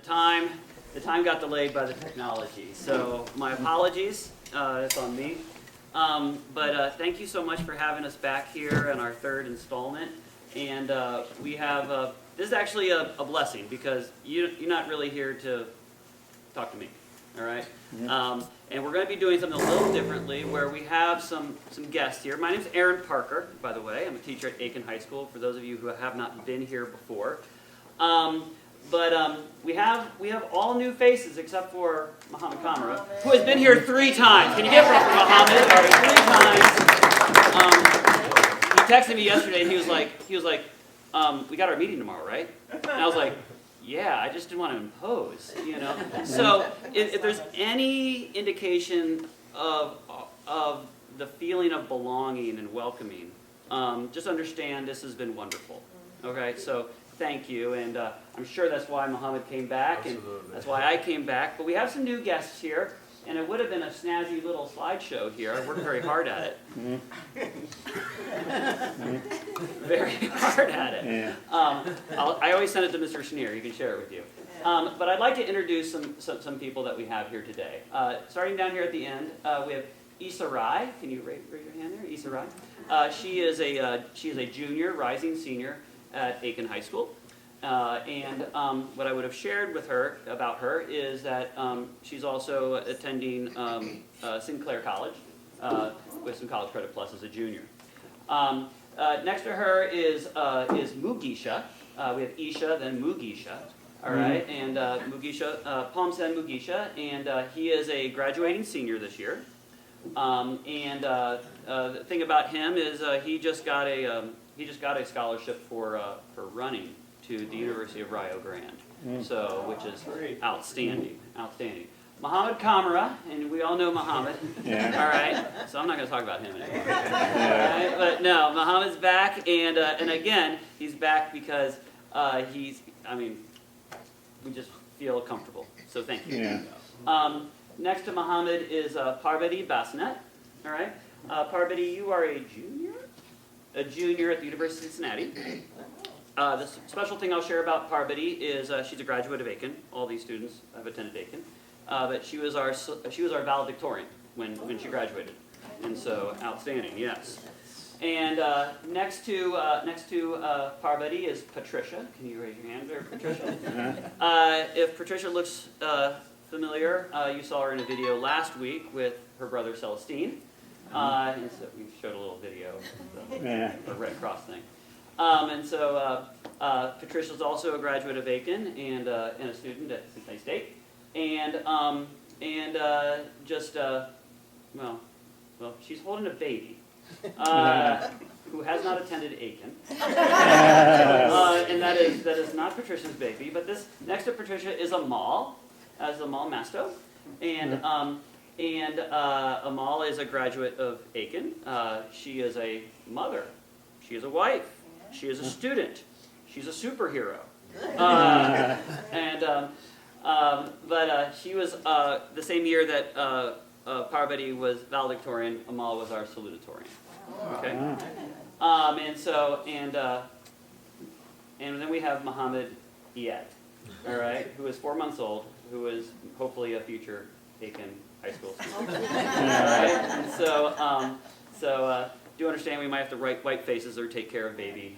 time got delayed by the technology, so my apologies. It's on me. But thank you so much for having us back here in our third installment. And we have this is actually a blessing because you're not really here to talk to me, all right? Yeah. And we're going to be doing something a little differently where we have some guests here. My name's Aaron Parker, by the way. I'm a teacher at Aiken High School, for those of you who have not been here before. But we have all new faces except for Muhammad Kamara, who has been here 3 times. Can you give it up for Muhammad? All right, 3 times. He texted me yesterday, and he was like, we got our meeting tomorrow, right? And I was like, yeah, I just didn't want to impose, you know. So if there's any indication of the feeling of belonging and welcoming, just understand this has been wonderful. Okay, so thank you, and I'm sure that's why Muhammad came back, and that's why I came back. But we have some new guests here, and it would have been a snazzy little slideshow here. I worked very hard at it. Very hard at it. Yeah. I always send it to Mr. Schneer. He can share it with you. But I'd like to introduce some people that we have here today. Starting down here at the end, we have Issa Rai. Can you raise your hand there? Issa Rai. She is a junior, rising senior at Aiken High School. And what I would have shared with her about her is that she's also attending Sinclair College with some college credit plus as a junior. Next to her is Mugisha. We have Isha, then Mugisha. All right, and Mugisha, Palmsen Mugisha, and he is a graduating senior this year. And the thing about him is he just got a scholarship for running to the University of Rio Grande, so which is outstanding. Muhammad Kamara, and we all know Muhammad. Yeah. All right, so I'm not going to talk about him anymore. Yeah. All right? But no, Muhammad's back, and again, he's back because we just feel comfortable. So thank you. Yeah. Next to Muhammad is Parvati Basnet. All right, Parvati, you are a junior at the University of Cincinnati. The special thing I'll share about Parvati is she's a graduate of Aiken. All these students have attended Aiken, but she was our valedictorian when she graduated, and so outstanding, yes. And next to Parvati is Patricia. Can you raise your hand there, Patricia? If Patricia looks familiar, you saw her in a video last week with her brother Celestine. And so we showed a little video of the Red Cross thing. And so Patricia's also a graduate of Aiken and a student at Cincinnati State. And she's holding a baby who has not attended Aiken. And that is not Patricia's baby. But this next to Patricia is Amal, Amal Masto. And Amal is a graduate of Aiken. She is a mother. She is a wife. She is a student. She's a superhero. But she was the same year that Parvati was valedictorian. Amal was our salutatorian. Okay. And then we have Muhammad Iyad, all right, who is 4 months old, who is hopefully a future Aiken High School student. All right. And so do understand we might have to write white faces or take care of baby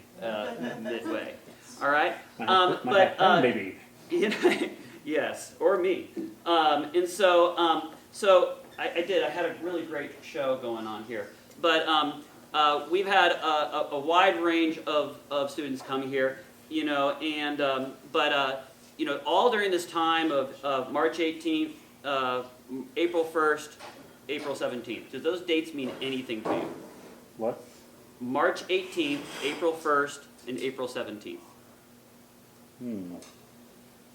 midway. All right. Baby. Yes, or me. And so I did. I had a really great show going on here. But we've had a wide range of students come here, you know, and all during this time of March 18th, April 1st, April 17th. Do those dates mean anything to you? What? March 18th, April 1st, and April 17th.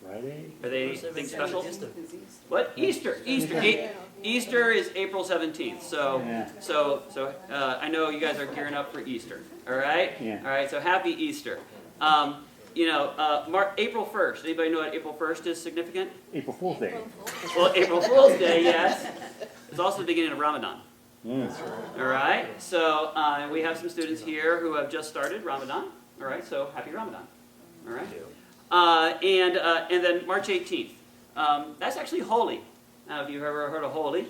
Friday? Are they anything special? What? Easter. Easter is April 17th. So I know you guys are gearing up for Easter. All right? Yeah. All right, so happy Easter. April 1st. Anybody know what April 1st is significant? April Fool's Day. Well, April Fool's Day, yes. It's also the beginning of Ramadan. That's right. All right, so we have some students here who have just started Ramadan. All right, so happy Ramadan. All right. And then March 18th. That's actually Holy. Now, if you've ever heard of Holy.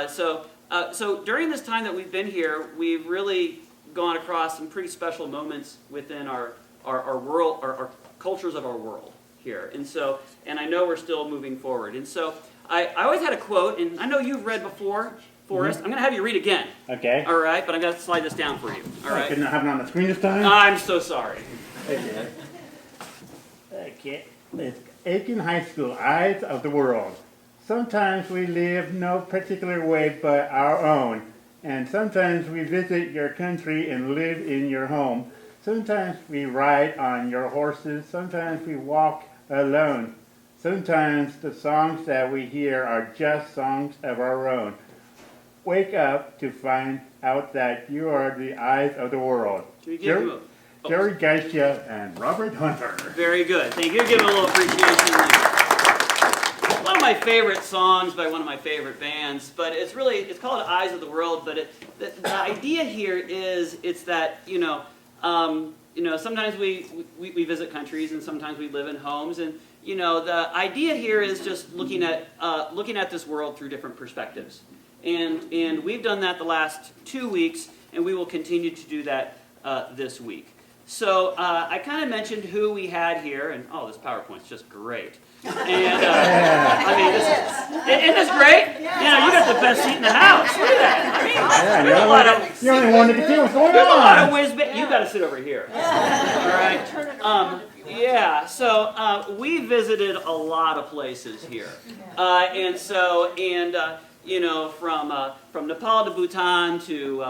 So during this time that we've been here, we've really gone across some pretty special moments within our world, our cultures of our world here. And I know we're still moving forward. And so I always had a quote, and I know you've read before, Forrest. I'm going to have you read again. Okay. All right, but I'm going to slide this down for you. All right. Couldn't have it on the screen this time? I'm so sorry. Okay. Okay. It's Aiken High School, Eyes of the World. Sometimes we live no particular way but our own, and sometimes we visit your country and live in your home. Sometimes we ride on your horses, sometimes we walk alone. Sometimes the songs that we hear are just songs of our own. Wake up to find out that you are the eyes of the world. Can we give him a... Jerry Geisha and Robert Hunter. Very good. Thank you. Give him a little appreciation. One of my favorite songs by one of my favorite bands, but it's called Eyes of the World, but the idea here is it's that, sometimes we visit countries and sometimes we live in homes, and, the idea here is just looking at this world through different perspectives. And we've done that the last 2 weeks, and we will continue to do that this week. So I kind of mentioned who we had here, and this PowerPoint's just great. And isn't this great? Yeah, You got the best seat in the house. Look at that. You're the only one that can see what's going There's a lot of on. whiz bit. You got to sit over here. All right. So we visited a lot of places here, from Nepal to Bhutan to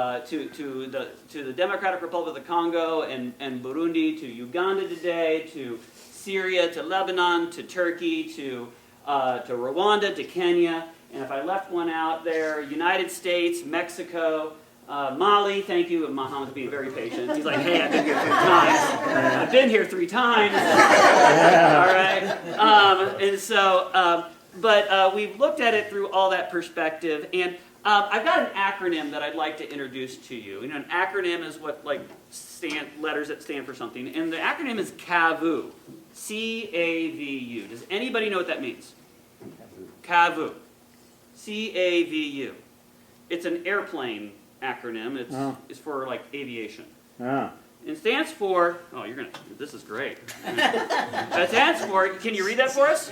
the Democratic Republic of the Congo and Burundi to Uganda today to Syria to Lebanon to Turkey to Rwanda to Kenya, and if I left one out there, United States, Mexico, Mali. Thank you, Muhammad's being very patient. He's like, hey, I've been here 3 times. I've been here 3 times. All right. But we've looked at it through all that perspective, and I've got an acronym that I'd like to introduce to you. An acronym is what letters that stand for something, and the acronym is CAVU, C-A-V-U. Does anybody know what that means? CAVU, C-A-V-U. It's an airplane acronym. It's for aviation. It stands for. This is great. It stands for. Can you read that for us?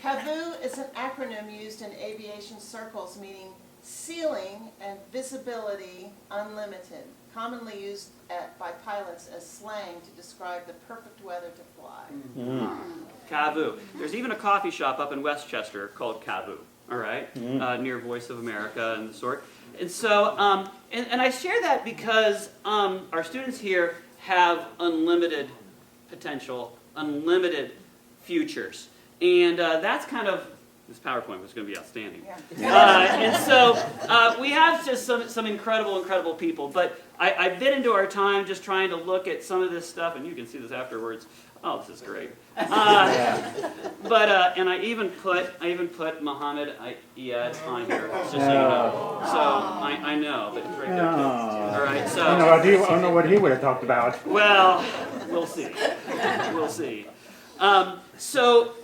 CAVU is an acronym used in aviation circles meaning ceiling and visibility unlimited, commonly used by pilots as slang to describe the perfect weather to fly. CAVU. There's even a coffee shop up in Westchester called CAVU, all right, near Voice of America and the sort. And so, and I share that because our students here have unlimited potential, unlimited futures. And that's kind of, this PowerPoint was going to be outstanding. Yeah. And so we have just some incredible people. But I bit into our time just trying to look at some of this stuff, and you can see this afterwards. Oh, this is great. And I even put Muhammad Iyad on here, just so you know. So I know, but it's right there. All right. So I don't know what he would have talked about. Well, we'll see. We'll see. So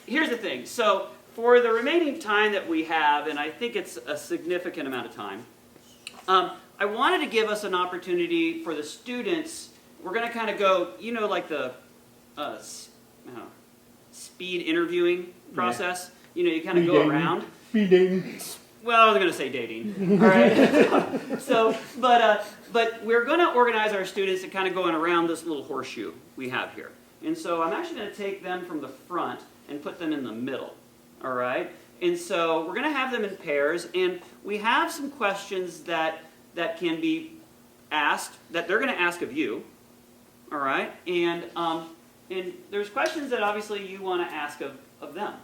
here's the thing. So for the remaining time that we have, and I think it's a significant amount of time, I wanted to give us an opportunity for the students. We're going to kind of go, like the speed interviewing process. You kind of go around. Speed dating. Well, I was going to say dating. All right. But we're going to organize our students to kind of going around this little horseshoe we have here. And so I'm actually going to take them from the front and put them in the middle. All right. And so we're going to have them in pairs, and we have some questions that can be asked that they're going to ask of you. All right. And there's questions that obviously you want to ask of them.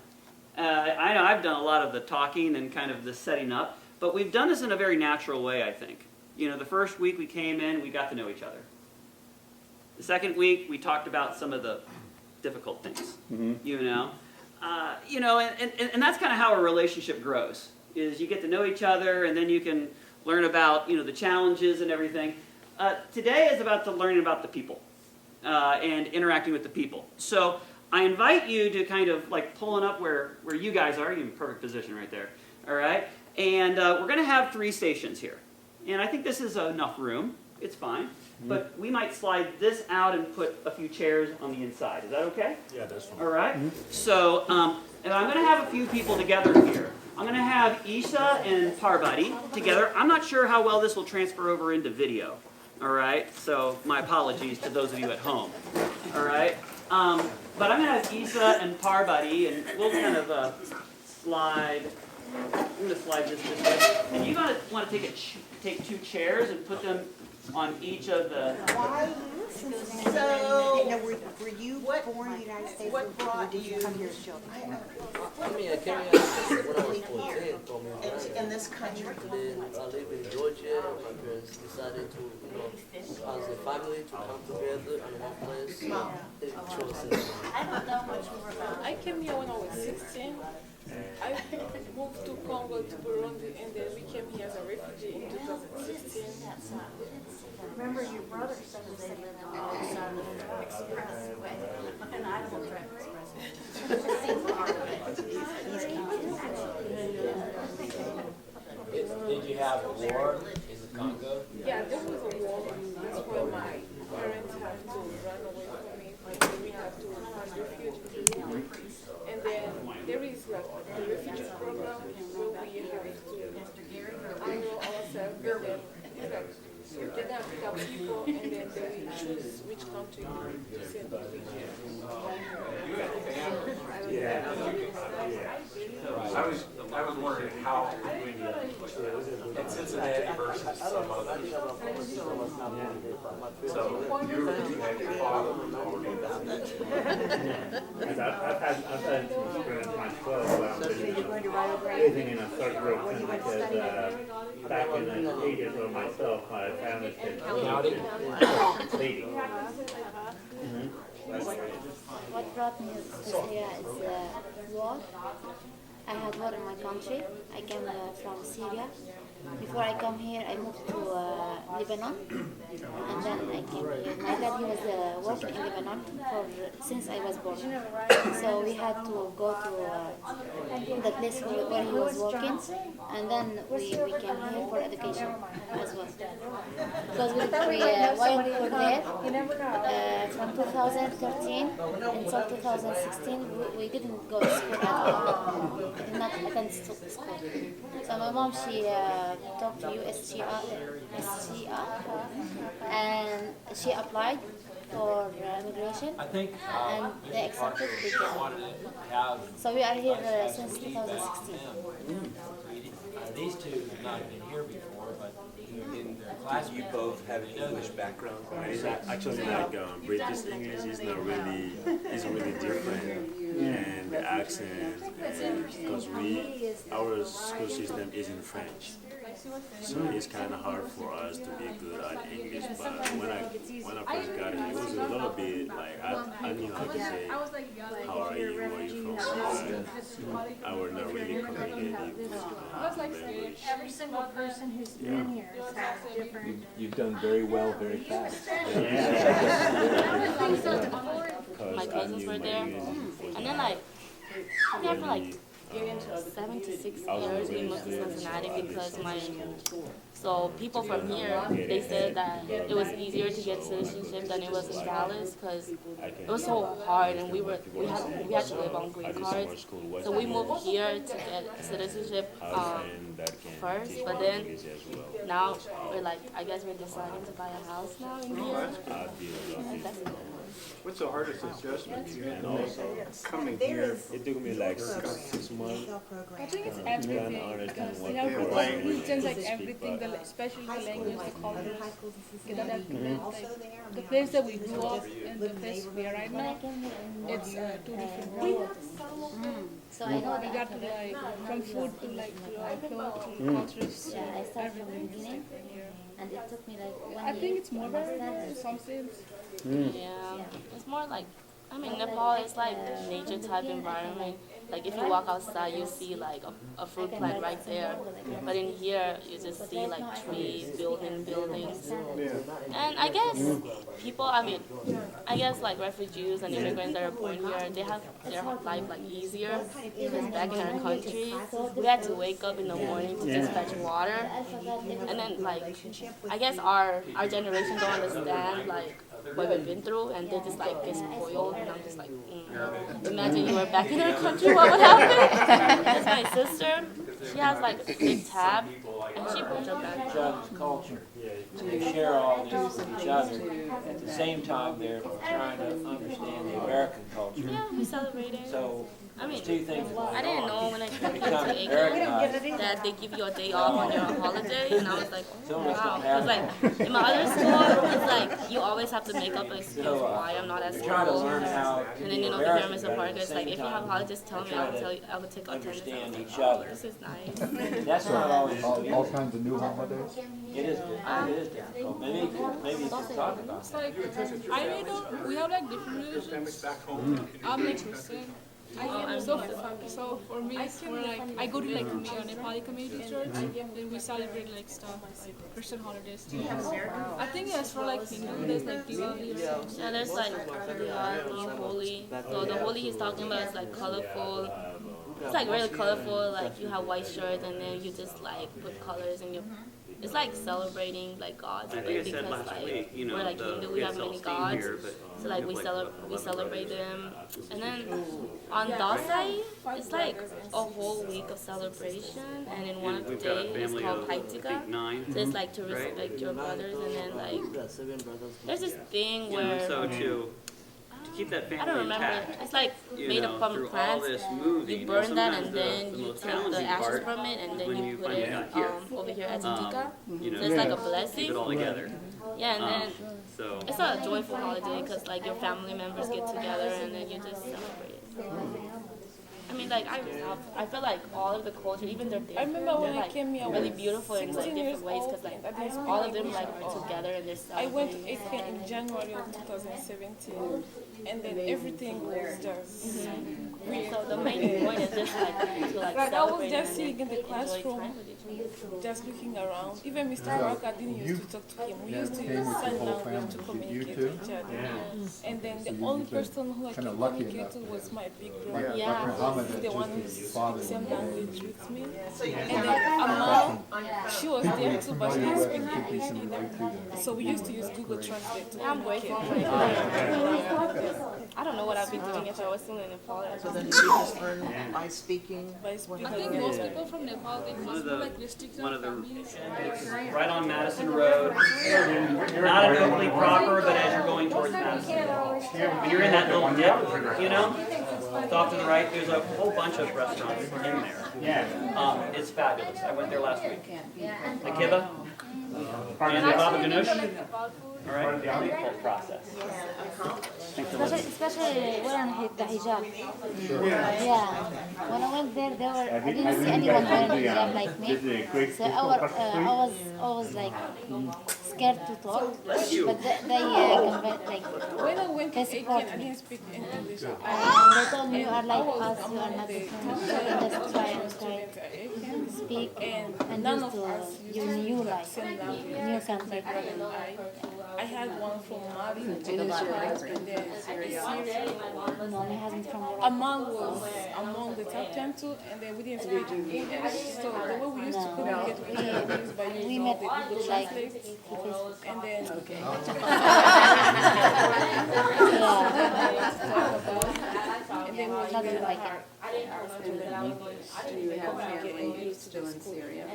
I know I've done a lot of the talking and kind of the setting up, but we've done this in a very natural way, I think. The first week we came in, we got to know each other. The second week, we talked about some of the difficult things, and that's kind of how a relationship grows, is you get to know each other, and then you can learn about, the challenges and everything. Today is about learning about the people. and interacting with the people. So I invite you to kind of like pulling up where you guys are. You're in perfect position right there. All right? And we're going to have 3 stations here. And I think this is enough room. It's fine. But we might slide this out and put a few chairs on the inside. Is that okay? Yeah, that's fine. All right? So, and I'm going to have a few people together here. I'm going to have Isa and Parvati together. I'm not sure how well this will transfer over into video. All right? So my apologies to those of you at home. All right? But I'm going to have Isa and Parvati, and we'll kind of slide. I'm going to slide this way. And you're going to want to take 2 chairs and put them on each of the... Why? So, So, were you what- born in the United States? what or brought did you you- come here as children? I mean, I came here when I was 14 from Ukraine. in this country? And then I live in Georgia. My parents decided to, as a family, to come together in one place. They chose it. I came here when I was 16. I moved to Congo, to Burundi, and then we came here as a refugee in 2016. Remember your brother said that they lived on the other side of the expressway, and I don't drive Did you have a war in the Congo? Yeah, there was a war. That's why my parents had to run away from me. We had to find refuge. And then there is like a refugee program where we have to enroll ourselves. And then it's like they then pick up people, and then they choose which country to send the refugee. I was wondering how in Cincinnati versus some other. So you had your father. I've had experience myself living in a third world country because back in the 80s or myself, my family said Haiti. What brought me to Syria is war. I had war in my country. I came from Syria. Before I come here, I moved to Lebanon, and then I came here. My dad, he was working in Lebanon since I was born. So we had to go to the place where he was working, and then we came here for education as well. Because we went for there from 2013 until 2016. We didn't go to school at all. We did not attend school. So my mom, she talked to USCR, and she applied for immigration, and they accepted the job. So we are here since 2016. These two have not been here before, but in their class, You both have an English background, right? It's actually like British English is not really, it's really different, and the accent, because our school system is in French, so it's kind of hard for us to be good at English. But when I first got here, it was a little bit like I knew how to say how are you, where are you from, but I was not really communicating language. Every single person who's been here has had different. You've done very well, very fast. My cousins were there, and then like there for like 7 to 6 years we moved to Cincinnati because so people from here, they said that it was easier to get citizenship than it was in Dallas because it was so hard, and we had to live on green cards. So we moved here to get citizenship first, but then now we're like, I guess we're deciding to buy a house now in here. And that's it. What's the hardest adjustment you had? Coming here, it took me like 6 months. I think it's everything. We have to change like everything, especially the language, the culture, get that document. Like, the place that we grew up and the place we are right now, it's 2 different worlds. So I know We got to like from food to like clothes to cultures. yeah, I started from the beginning, and it took me like 1 year. I think it's more to better understand in it. some sense. Yeah, it's more like, I mean, Nepal is like nature type environment. Like if you walk outside, you see like a fruit plant right there. But in here, you just see like trees, buildings. And I guess people, I guess like refugees and immigrants that are born here, they have their life like easier. Because back in our country, we had to wake up in the morning to just fetch water. And then like, I guess our generation don't understand like what we've been through, and they just like get spoiled, and I'm just like, imagine you were back in our country, what would happen? That's my sister. She has like a big tab, and she brings her back. Each other's culture. They share all this with each other. At the same time, they're trying to understand the American culture. Yeah, we celebrated. So I mean, there's two things. I didn't know when I came to Become Aiken Americanized. that they give you a day off on your holiday, and I was like, oh, Some of us wow. don't have Because like in my other school, it's like you always have to make up an excuse why I'm not at school. Trying to learn how And then over here, Mr. Parker, it's like if you have holidays, tell me. I will take attendance. understand each other. This is nice. That's not always All kinds of new holidays? It is difficult. Maybe you could talk about It's like, I really don't, we have like different religions. I'm like Christian. So for me, we're like, I go to like a Nepali community church, then we celebrate like stuff, Christian holidays too. I think as for like Hindu, there's like Diwali. Yeah, there's like Diwali, Holi. So the Holi he's talking about is like colorful. It's like really colorful. Like you have white shirt and then you just like put colors in your. It's like celebrating like gods. I think I said last week, you know, we're like Hindu, we have many gods. Here, but So like we celebrate them, and then on Dasai, it's like a whole week of celebration, and in one of the we've got a days it's family called of, Paitika. So it's like to respect your brothers, and then like there's this thing you know, where so to keep that I family don't remember. intact, It's like you made know, up from through all plants. this moving, You burn that, sometimes and the then you most take the challenging ashes part from it, and is then when you you put finally it got here. over here as a tika. You know, So it's like a keep blessing. it all together. Yeah, and then So it's a joyful holiday because like your family members get together and then you just celebrate. I mean, like I feel like all of the culture, even their I remember when they're, I came here, I really was beautiful in like 16 different years ways old, because like and I didn't speak all of them English like at are all. together and they're I went to celebrating. Aiken in January of 2017, and then everything was just weird. So the main point is just like to like Like I was celebrate just and sitting in the enjoy classroom, time with each other. just looking around. Even Mr. Barker didn't used to talk to him. We used to use sign language to communicate with each other. And then the only person who I could communicate to was my big brother. Yeah. The one who speaks the same language with me. And then Amal, she was there too, but she didn't speak English either. So we used to use Google Translate to I'm grateful communicate. for I don't know what I'd be doing if I was still in Nepal. So then you just learn by speaking. By speaking. I think most people from Nepal, they just like restrict one of the families. right on Madison Road, not in Oakley proper, but as you're going towards Madison. When you're in that little dip, you know, off to the right, there's a whole bunch of restaurants in there. Yeah. It's fabulous. I went there last week. The kibbeh and the baba ganoush. All right, the whole process. Especially when I hit the hijab. Yeah. When I went there, I didn't see anyone wearing hijab like me. So I was always like scared to talk. But they like When I went to they Aiken, support I me. didn't speak English. And they told me you are like us, you are not different. So just try and speak And and none use of us to used your to new speak life, same language. new My country. brother and I had one from Mali, Chad, and then Syria. No, my husband from Morocco. Amal was among the top 10 too, and then we didn't speak English. So the way we used to communicate with each other is by We using met the Google like Translate. And then and then we not like Do you have family still in Syria?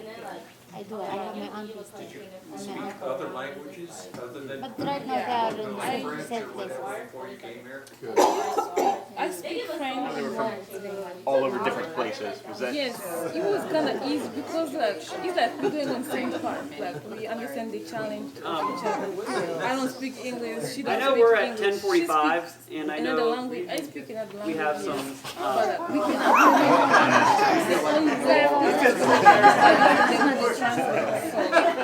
I do. I have my aunties too. And my uncle. Other languages other than But right now they are in the same places. before you came here? I speak French. All over different places. Was that? Yes, it was kind of easy because like it's like we're going on the same part. Like we understand the challenge of each other. I don't speak English. She I doesn't know speak we're at English. She 10:45, speaks and I another know language. I speak another language. we have some. But we cannot.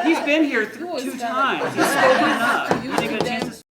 He's been here two times. He's spoken enough. You think